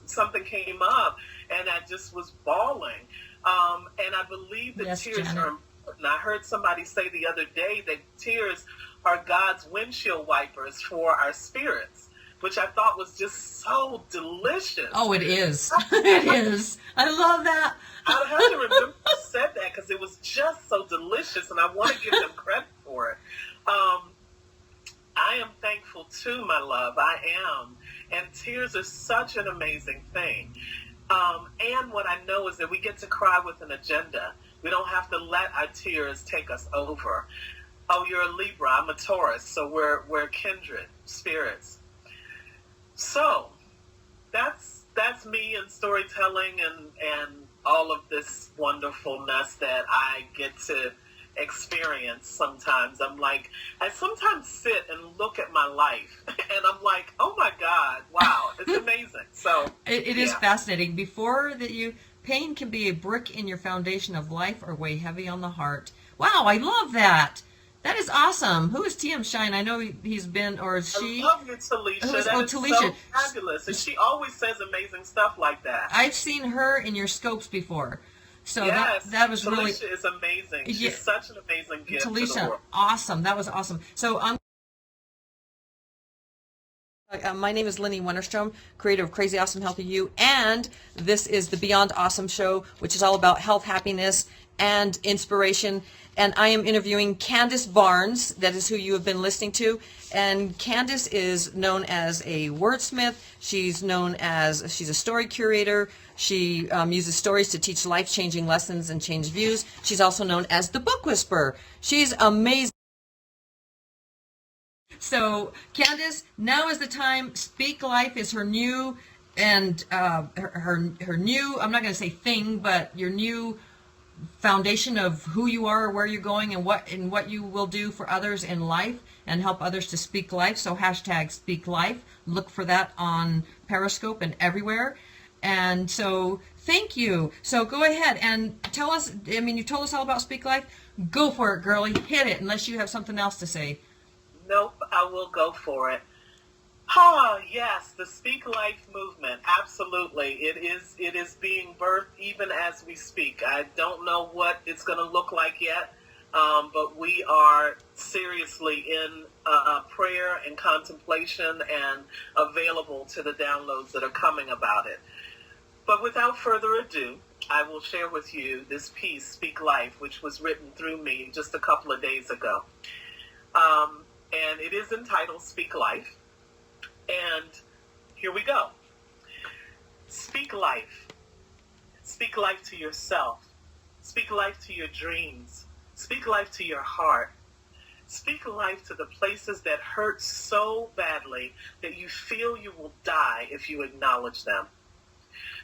Speaker 2: something came up, and I just was bawling. And I believe that tears
Speaker 1: Janet.
Speaker 2: are important. I heard somebody say the other day that tears are God's windshield wipers for our spirits, which I thought was just so delicious.
Speaker 1: Oh, it is. It is. I love that.
Speaker 2: I have to remember who said that, because it was just so delicious, and I want to give them credit for it. I am thankful too, my love. I am. And tears are such an amazing thing. And what I know is that we get to cry with an agenda. We don't have to let our tears take us over. Oh, you're a Libra, I'm a Taurus, so we're kindred spirits. So that's me and storytelling and all of this wonderfulness that I get to experience sometimes. I sometimes sit and look at my life, and I'm like, oh my God, wow, it's amazing. So
Speaker 1: it is fascinating. Pain can be a brick in your foundation of life or weigh heavy on the heart. Wow, I love that. That is awesome. Who is TM Shine? I know he's been, or is she?
Speaker 2: I love you, Talisha. That is so fabulous. And she always says amazing stuff like that.
Speaker 1: I've seen her in your scopes before. So
Speaker 2: yes,
Speaker 1: that was really...
Speaker 2: Talisha is amazing. She's such an amazing gift to the
Speaker 1: Talisha,
Speaker 2: world.
Speaker 1: awesome. That was awesome. So my name is Lynnie Wennerstrom, creator of Crazy Awesome Healthy You, and this is the Beyond Awesome Show, which is all about health, happiness, and inspiration. And I am interviewing Candas Barnes. That is who you have been listening to. And Candas is known as a wordsmith. She's a story curator. She uses stories to teach life-changing lessons and change views. She's also known as the Book Whisperer. She's amazing. So, Candas, now is the time. Speak Life is her new, and her new, I'm not going to say thing, but your new foundation of who you are, where you're going, and what you will do for others in life and help others to speak life. So hashtag Speak Life. Look for that on Periscope and everywhere. And so thank you. So go ahead and tell us, you told us all about Speak Life. Go for it, girlie. Hit it, unless you have something else to say.
Speaker 2: Nope, I will go for it. Oh, yes, the Speak Life movement, absolutely. It is being birthed even as we speak. I don't know what it's going to look like yet, but we are seriously in prayer and contemplation and available to the downloads that are coming about it. But without further ado, I will share with you this piece, Speak Life, which was written through me just a couple of days ago. And it is entitled Speak Life. And here we go. Speak life. Speak life to yourself. Speak life to your dreams. Speak life to your heart. Speak life to the places that hurt so badly that you feel you will die if you acknowledge them.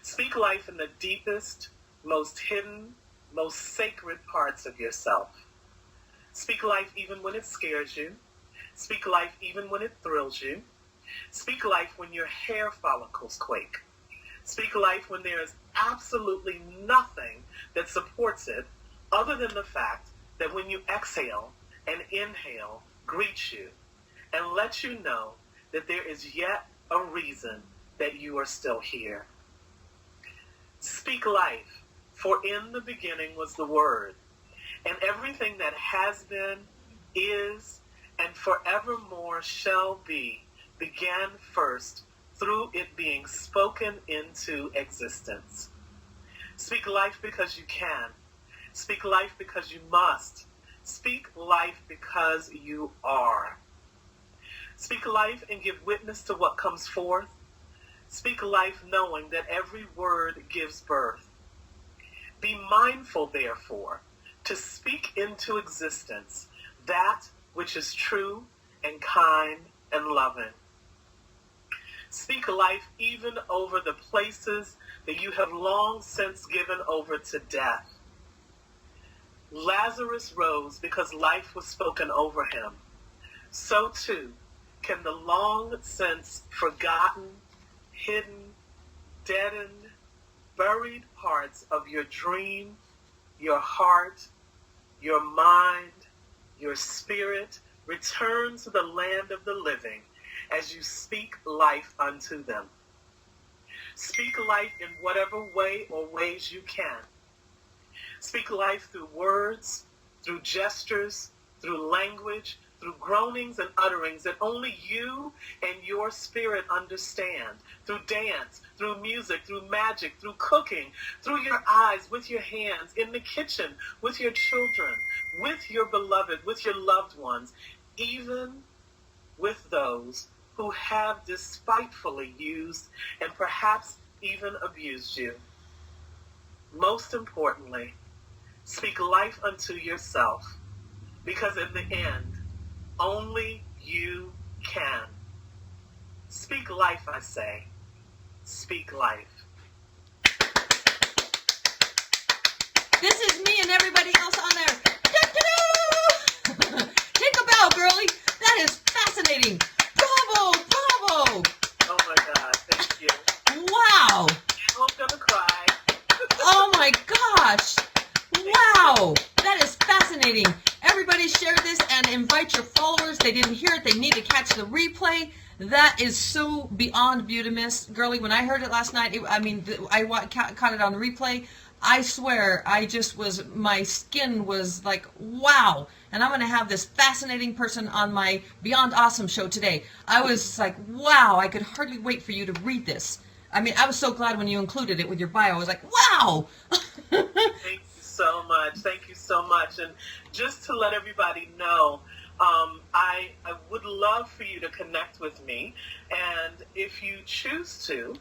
Speaker 2: Speak life in the deepest, most hidden, most sacred parts of yourself. Speak life even when it scares you. Speak life even when it thrills you. Speak life when your hair follicles quake. Speak life when there is absolutely nothing that supports it other than the fact that when you exhale and inhale greets you and lets you know that there is yet a reason that you are still here. Speak life, for in the beginning was the Word, and everything that has been, is, and forevermore shall be began first through it being spoken into existence. Speak life because you can. Speak life because you must. Speak life because you are. Speak life and give witness to what comes forth. Speak life knowing that every word gives birth. Be mindful, therefore, to speak into existence that which is true and kind and loving. Speak life even over the places that you have long since given over to death. Lazarus rose because life was spoken over him. So too can the long since forgotten, hidden, deadened, buried parts of your dream, your heart, your mind, your spirit return to the land of the living as you speak life unto them. Speak life in whatever way or ways you can. Speak life through words, through gestures, through language, through groanings and utterings that only you and your spirit understand, through dance, through music, through magic, through cooking, through your eyes, with your hands, in the kitchen, with your children, with your beloved, with your loved ones, even with those who have despitefully used and perhaps even abused you. Most importantly, speak life unto yourself, because in the end, only you can. Speak life, I say. Speak life.
Speaker 1: This is me and everybody else on there. Take a bow, girlie. That is fascinating. Bravo, bravo.
Speaker 2: Oh my God, thank you.
Speaker 1: Wow.
Speaker 2: I'm gonna cry.
Speaker 1: Oh my gosh. Wow. That is fascinating. Everybody share this and invite your followers. They didn't hear it. They need to catch the replay. That is so beyond beautimous. Girlie, when I heard it last night, I caught it on the replay. I swear, my skin was like, wow. And I'm going to have this fascinating person on my Beyond Awesome show today. I was like, wow, I could hardly wait for you to read this. I mean, I was so glad when you included it with your bio. I was like, wow.
Speaker 2: Thank you so much. Thank you so much. And just to let everybody know, I would love for you to connect with me. And if you choose to,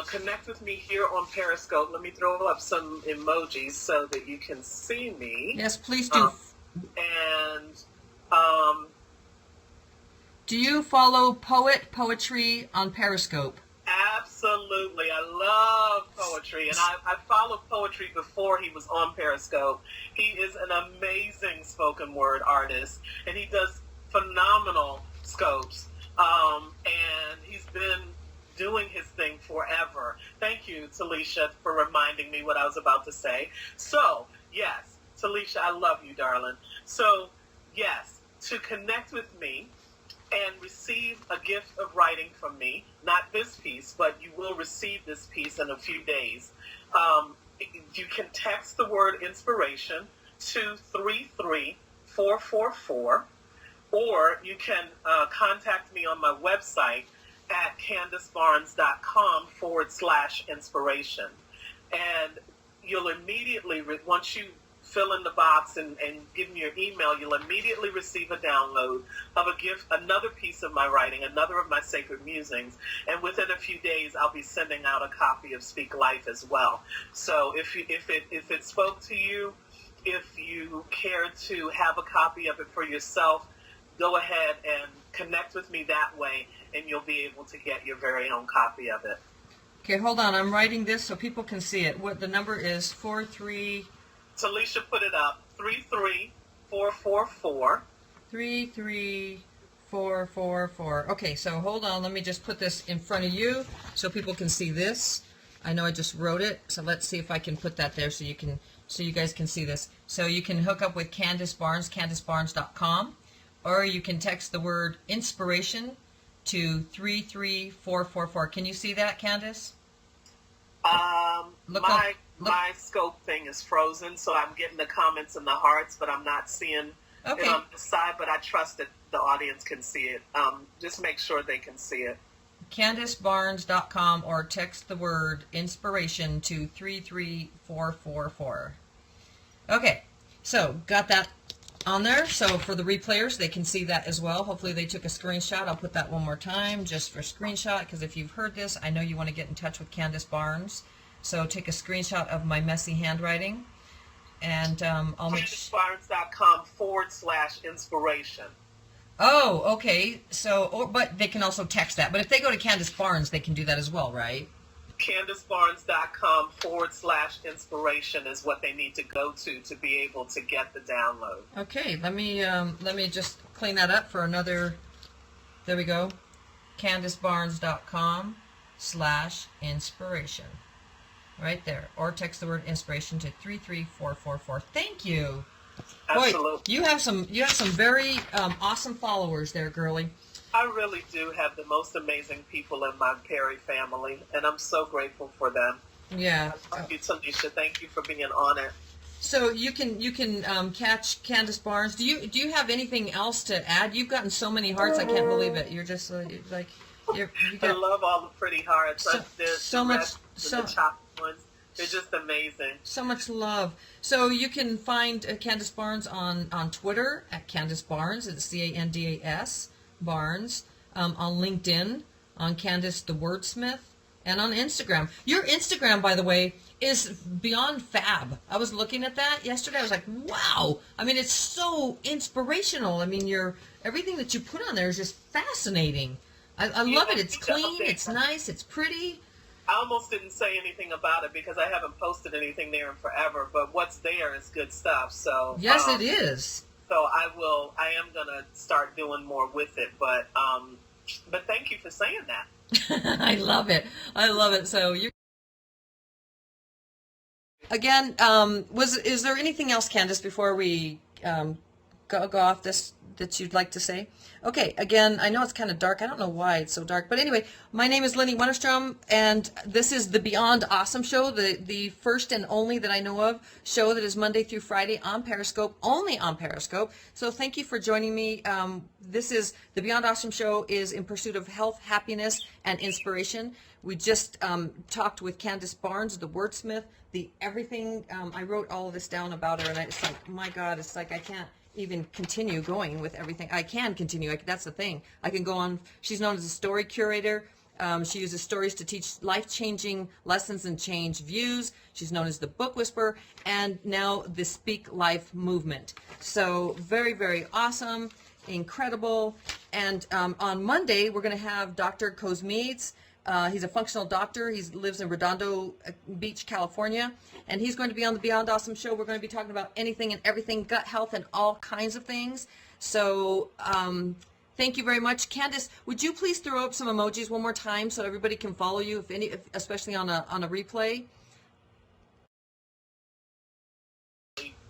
Speaker 2: connect with me here on Periscope. Let me throw up some emojis so that you can see me.
Speaker 1: Yes, please do. Do you follow Poetry on Periscope?
Speaker 2: Absolutely. I love poetry, and I followed poetry before he was on Periscope. He is an amazing spoken word artist, and he does phenomenal scopes, and he's been doing his thing forever. Thank you, Talisha, for reminding me what I was about to say. So, yes, Talisha, I love you, darling. So, yes, to connect with me and receive a gift of writing from me, not this piece, but you will receive this piece in a few days. You can text the word inspiration to 33444, or you can contact me on my website at CandasBarnes.com/inspiration. And you'll immediately, once you fill in the box and give me your email, you'll immediately receive a download of a gift, another piece of my writing, another of my sacred musings. And within a few days, I'll be sending out a copy of Speak Life as well. So if it spoke to you, if you care to have a copy of it for yourself, go ahead and connect with me that way, and you'll be able to get your very own copy of it.
Speaker 1: Okay, hold on. I'm writing this so people can see it. What the number is? 43.
Speaker 2: Talisha put it up. 33444.
Speaker 1: 33444. Okay, so hold on. Let me just put this in front of you so people can see this. I know I just wrote it, so let's see if I can put that there so you guys can see this. So you can hook up with Candas Barnes, CandasBarnes.com, or you can text the word inspiration to 33444. Can you see that, Candas?
Speaker 2: My scope thing is frozen, so I'm getting the comments and the hearts, but I'm not seeing it on the side, but I trust that the audience can see it. Just make sure they can see it. CandasBarnes.com, or text the word inspiration to 33444. Okay, so got that on there. So for the replayers, they can see that as well. Hopefully they took a screenshot. I'll put that one more time just for screenshot, because if you've heard this, I know you want to get in touch with Candas Barnes. So take a screenshot of my messy handwriting, and I'll make CandasBarnes.com/inspiration.
Speaker 1: Oh, okay. So, but they can also text that. But if they go to Candas Barnes, they can do that as well, right?
Speaker 2: CandasBarnes.com/inspiration is what they need to go to be able to get the download.
Speaker 1: Okay, let me just clean that up for another. There we go. CandasBarnes.com/inspiration. Right there. Or text the word inspiration to 33444. Thank you.
Speaker 2: Absolutely.
Speaker 1: Boy, you have some very awesome followers there, girlie.
Speaker 2: I really do have the most amazing people in my Perry family, and I'm so grateful for them.
Speaker 1: Yeah.
Speaker 2: Thank you, Talisha. Thank you for being on it.
Speaker 1: So you can catch Candas Barnes. Do you have anything else to add? You've gotten so many hearts, I can't believe it. You're just like you got,
Speaker 2: I love all the pretty hearts.
Speaker 1: So much.
Speaker 2: The chocolate ones. They're just amazing.
Speaker 1: So much love. So you can find Candas Barnes on Twitter at Candas Barnes. It's CANDAS Barnes. On LinkedIn, on Candas the Wordsmith, and on Instagram. Your Instagram, by the way, is beyond fab. I was looking at that yesterday. I was like, wow. I mean, it's so inspirational. I mean, everything that you put on there is just fascinating. I love it. It's clean. It's nice. It's pretty.
Speaker 2: I almost didn't say anything about it because I haven't posted anything there in forever, but what's there is good stuff. So
Speaker 1: yes, it is.
Speaker 2: So I am gonna start doing more with it, but thank you for saying that.
Speaker 1: I love it. So you again, is there anything else, Candas, before we go off this that you'd like to say? Okay, again, I know it's kind of dark. I don't know why it's so dark. But anyway, my name is Lynnie Wennerstrom, and this is the Beyond Awesome Show, the first and only that I know of show that is Monday through Friday on Periscope, only on Periscope. So thank you for joining me. This is the Beyond Awesome Show is in pursuit of health, happiness, and inspiration. We just talked with Candas Barnes, the wordsmith, the everything. I wrote all of this down about her, and it's like, my God, it's like I can't even continue going with everything. I can continue. That's the thing. I can go on. She's known as a story curator. She uses stories to teach life-changing lessons and change views. She's known as the book whisperer, and now the Speak Life movement. So very, very awesome, incredible. And on Monday, we're going to have Dr. Cosmedes. He's a functional doctor. He lives in Redondo Beach, California, and he's going to be on the Beyond Awesome Show. We're going to be talking about anything and everything, gut health and all kinds of things. So thank you very much. Candas, would you please throw up some emojis one more time so everybody can follow you, especially on a replay?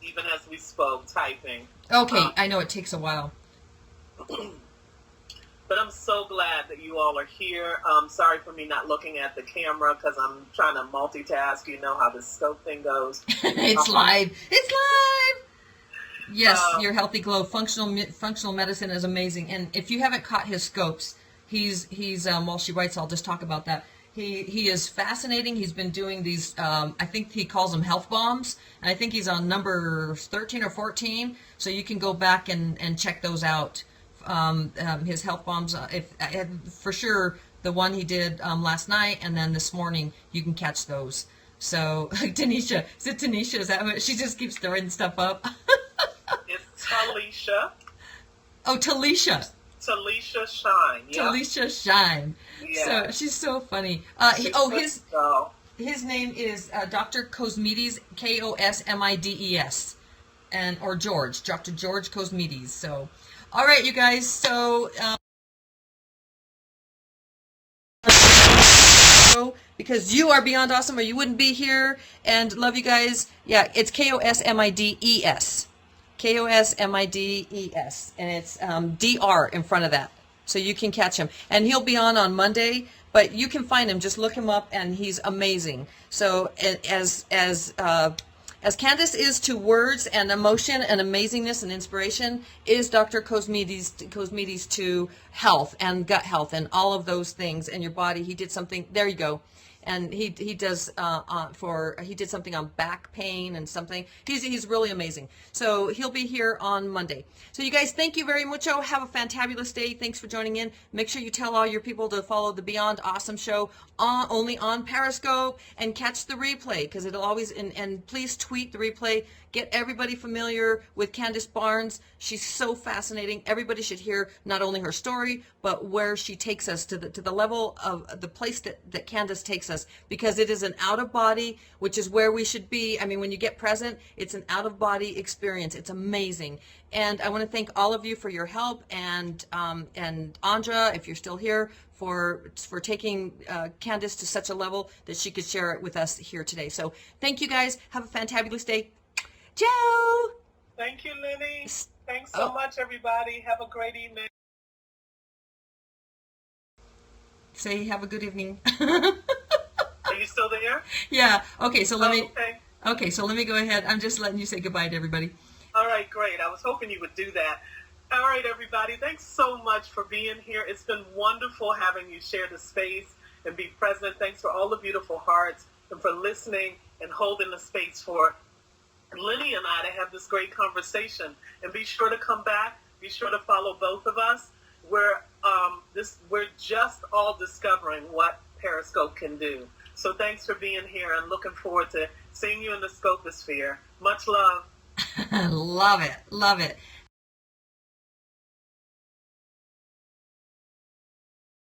Speaker 2: Even as we spoke, typing.
Speaker 1: Okay, I know it takes a while.
Speaker 2: But I'm so glad that you all are here. Sorry for me not looking at the camera because I'm trying to multitask. You know how the scope thing goes.
Speaker 1: It's live. It's live. Yes, your Healthy Glow functional medicine is amazing. And if you haven't caught his scopes, he's while she writes, I'll just talk about that. He is fascinating. He's been doing these. I think he calls them health bombs, and I think he's on number 13 or 14. So you can go back and check those out. His health bombs, for sure, the one he did last night, and then this morning you can catch those. So Tanisha, is it Tanisha? Is that what she just keeps throwing stuff up?
Speaker 2: It's Talisha.
Speaker 1: Oh, Talisha.
Speaker 2: Talisha Shine. Yeah.
Speaker 1: Talisha Shine.
Speaker 2: Yeah.
Speaker 1: So she's so funny. His name is Dr. Cosmides, Kosmides, and or George, Dr. George Cosmides. So, all right, you guys. So. Because you are beyond awesome or you wouldn't be here, and love you guys. Yeah, it's Kosmides. Kosmides, and it's DR in front of that, so you can catch him. And he'll be on Monday, but you can find him. Just look him up, and he's amazing. So as Candace is to words and emotion and amazingness and inspiration, is Dr. Cosmides to health and gut health and all of those things and your body. He did something. There you go. And he did something on back pain and something. He's really amazing. So he'll be here on Monday. So you guys, thank you very much. Have a fantabulous day. Thanks for joining in. Make sure you tell all your people to follow the Beyond Awesome show only on Periscope, and catch the replay, because it'll always, and please tweet the replay. Get everybody familiar with Candas Barnes. She's so fascinating. Everybody should hear not only her story, but where she takes us to the level of the place that Candas takes us, because it is an out of body, which is where we should be. I mean, when you get present, it's an out of body experience. It's amazing. And I want to thank all of you for your help, and Andra, if you're still here, for taking Candas to such a level that she could share it with us here today. So thank you guys. Have a fantabulous day. Joe.
Speaker 2: Thank you, Lynnie. Thanks so much, everybody. Have a great evening.
Speaker 1: Say have a good evening.
Speaker 2: Are you still there?
Speaker 1: Yeah. Okay. So let me.
Speaker 2: Okay.
Speaker 1: Okay. So let me go ahead. I'm just letting you say goodbye to everybody.
Speaker 2: All right. Great. I was hoping you would do that. All right, everybody. Thanks so much for being here. It's been wonderful having you share the space and be present. Thanks for all the beautiful hearts and for listening and holding the space for Lynnie and I to have this great conversation. And be sure to come back. Be sure to follow both of us. We're just all discovering what Periscope can do. So thanks for being here, and looking forward to seeing you in the Scoposphere. Much love.
Speaker 1: Love it. Love it.